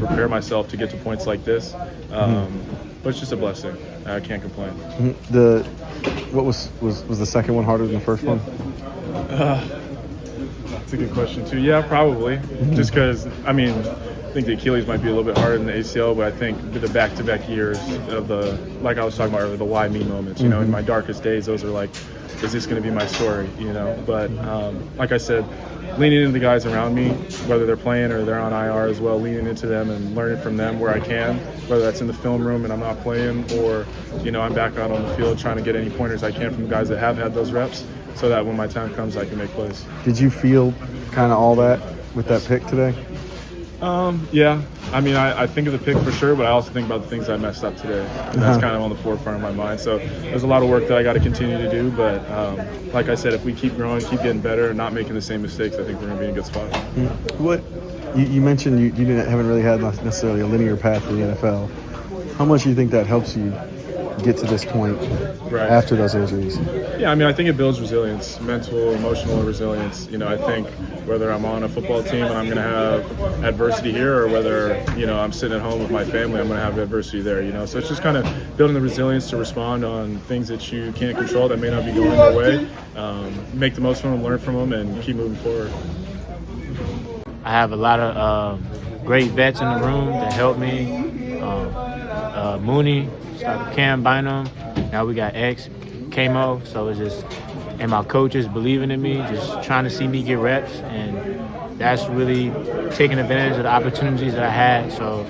prepare myself to get to points like this. But it's just a blessing. I can't complain. What was the second one harder than the first one? That's a good question too. Yeah, probably. Just because, I think the Achilles might be a little bit harder than the ACL, but I think with the back-to-back years of like I was talking about earlier, the why me moments, in my darkest days, those are like, is this going to be my story, But like I said, leaning into the guys around me, whether they're playing or they're on IR as well, leaning into them and learning from them where I can, whether that's in the film room and I'm not playing or, I'm back out on the field trying to get any pointers I can from the guys that have had those reps so that when my time comes, I can make plays. Did you feel kind of all that with that pick today? Yeah. I think of the pick for sure, but I also think about the things I messed up today. And that's kind of on the forefront of my mind. So there's a lot of work that I got to continue to do. But like I said, if we keep growing, keep getting better, and not making the same mistakes, I think we're going to be in a good spot. What you mentioned you haven't really had necessarily a linear path in the NFL. How much do you think that helps you get to this point after those injuries? Yeah, I think it builds resilience, mental, emotional resilience. I think whether I'm on a football team and I'm going to have adversity here or whether, I'm sitting at home with my family, I'm going to have adversity there, So it's just kind of building the resilience to respond on things that you can't control that may not be going your way, make the most of them, learn from them, and keep moving forward. I have a lot of great vets in the room that help me. Mooney, Cam Bynum, now we got X, Kamo, so it's just, and my coaches believing in me, just trying to see me get reps, and that's really taking advantage of the opportunities that I had, so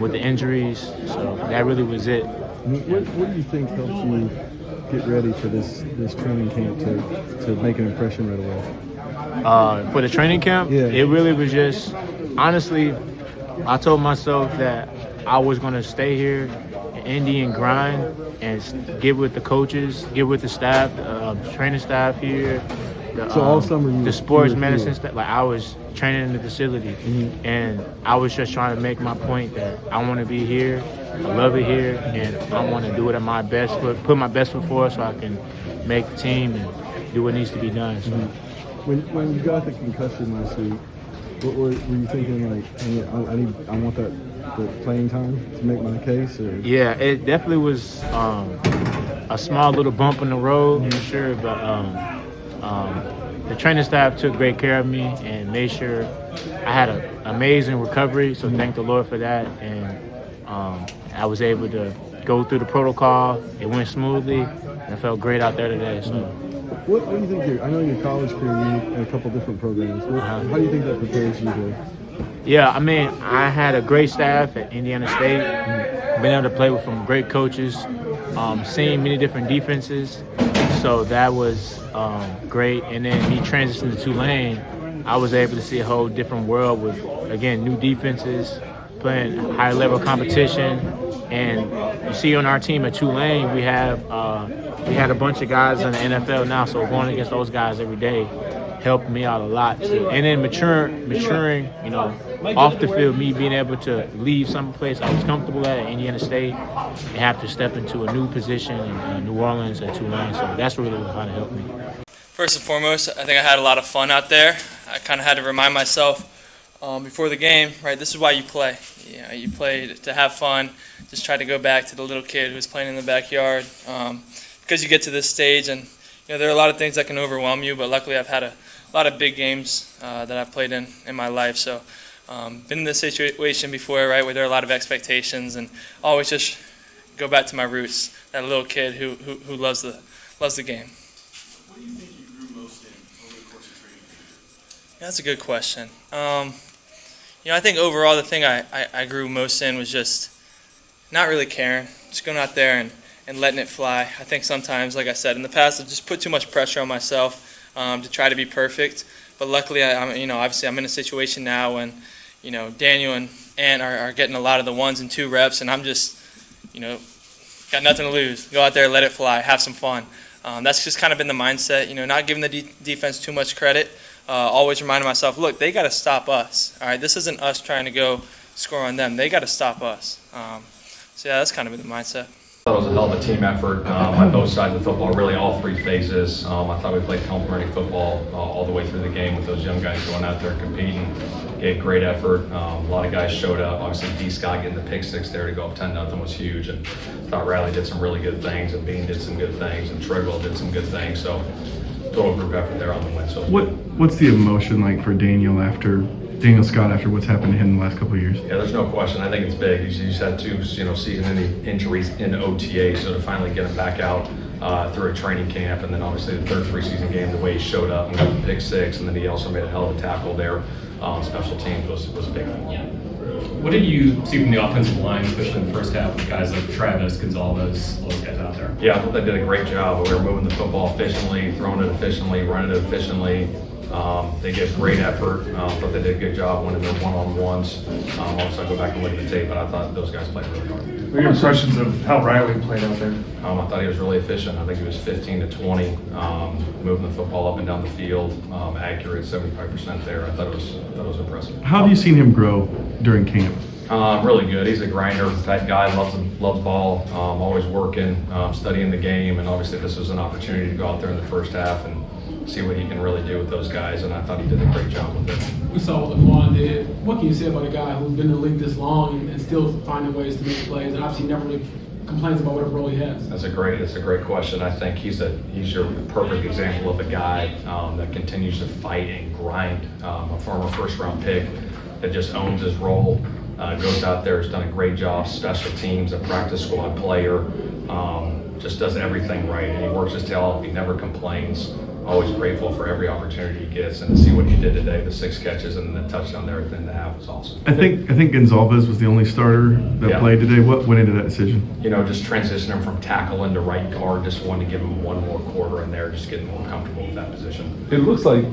with the injuries, so that really was it. What do you think helps you get ready for this training camp to make an impression right away? For the training camp, it really was just, honestly, I told myself that I was going to stay here in Indy and grind and get with the coaches, get with the staff, training staff here. So all summer the sports medicine stuff. Like I was training in the facility, and I was just trying to make my point that I want to be here, I love it here, and I want to do it at my best foot, put my best foot forward so I can make the team and do what needs to be done. So. When you got the concussion last week, what were you thinking? Like, I want the playing time to make my case? Or? Yeah, it definitely was a small little bump in the road for sure, but the training staff took great care of me and made sure I had an amazing recovery, so thank the Lord for that, and I was able to go through the protocol. It went smoothly, and I felt great out there today. So. What do you think? I know your college career, you in a couple different programs. How do you think that prepares you to? Yeah, I had a great staff at Indiana State. Been able to play with some great coaches, seeing many different defenses. So that was great. And then me transitioning to Tulane, I was able to see a whole different world with, again, new defenses, playing high level competition. And you see on our team at Tulane, we had a bunch of guys in the NFL now, so going against those guys every day helped me out a lot too. And then maturing, off the field, me being able to leave some place I was comfortable at Indiana State and have to step into a new position in New Orleans at Tulane. So that's really what kind of helped me. First and foremost, I think I had a lot of fun out there. I kind of had to remind myself before the game, right, this is why you play. You play to have fun, just try to go back to the little kid who was playing in the backyard. Because you get to this stage and there are a lot of things that can overwhelm you, but luckily I've had a lot of big games that I've played in my life. So been in this situation before, right, where there are a lot of expectations, and always just go back to my roots, that little kid who loves the game. What do you think you grew most in over the course of training? Yeah, that's a good question. I think overall the thing I grew most in was just not really caring, just going out there and letting it fly. I think sometimes, like I said, in the past I've just put too much pressure on myself to try to be perfect. But luckily, obviously I'm in a situation now when, Daniel and Ant are getting a lot of the 1s and 2 reps, and I'm just, got nothing to lose. Go out there, let it fly, have some fun. That's just kind of been the mindset, not giving the defense too much credit. Always reminding myself, look, they got to stop us. All right, this isn't us trying to go score on them. They got to stop us. So yeah, that's kind of been the mindset. I thought it was a hell of a team effort on both sides of the football, really all three phases. I thought we played complementary football all the way through the game with those young guys going out there competing. Gave great effort. A lot of guys showed up. Obviously, D. Scott getting the pick six there to go up 10-0 was huge. And I thought Riley did some really good things, and Bean did some good things, and Treadwell did some good things. So total group effort there on the win. So What's the emotion like for Daniel Scott after what's happened to him in the last couple of years? Yeah, there's no question. I think it's big. He's had two, season-ending injuries in OTA, so to finally get him back out through a training camp, and then obviously the third preseason game, the way he showed up and got the pick six, and then he also made a hell of a tackle there. Special teams was a big one. What did you see from the offensive line, especially in the first half, with guys like Travis, Gonzalez, all those guys out there? Yeah, I thought they did a great job. We were moving the football efficiently, throwing it efficiently, running it efficiently. They gave great effort. I thought they did a good job winning their one-on-ones. Also, I go back and look at the tape, but I thought those guys played really hard. What are your impressions of how Riley played out there? I thought he was really efficient. I think he was 15 to 20, moving the football up and down the field, accurate, 75% there. I thought it was impressive. How have you seen him grow during camp? Really good. He's a grinder. That guy loves ball, always working, studying the game, and obviously this was an opportunity to go out there in the first half and see what he can really do with those guys, and I thought he did a great job with it. We saw what Laquan did. What can you say about a guy who's been in the league this long and still finding ways to make plays, and obviously never really complains about whatever role he has? That's a great question. I think he's your perfect example of a guy that continues to fight and grind. A former first-round pick that just owns his role, goes out there, has done a great job, special teams, a practice squad player, just does everything right, and he works his tail off. He never complains. Always grateful for every opportunity he gets, and to see what he did today, the 6 catches and the touchdown there at the end of the half was awesome. I think Gonzalez was the only starter that played today. What went into that decision? Just transitioning him from tackle into right guard. Just wanted to give him one more quarter in there, just getting more comfortable with that position. It looks like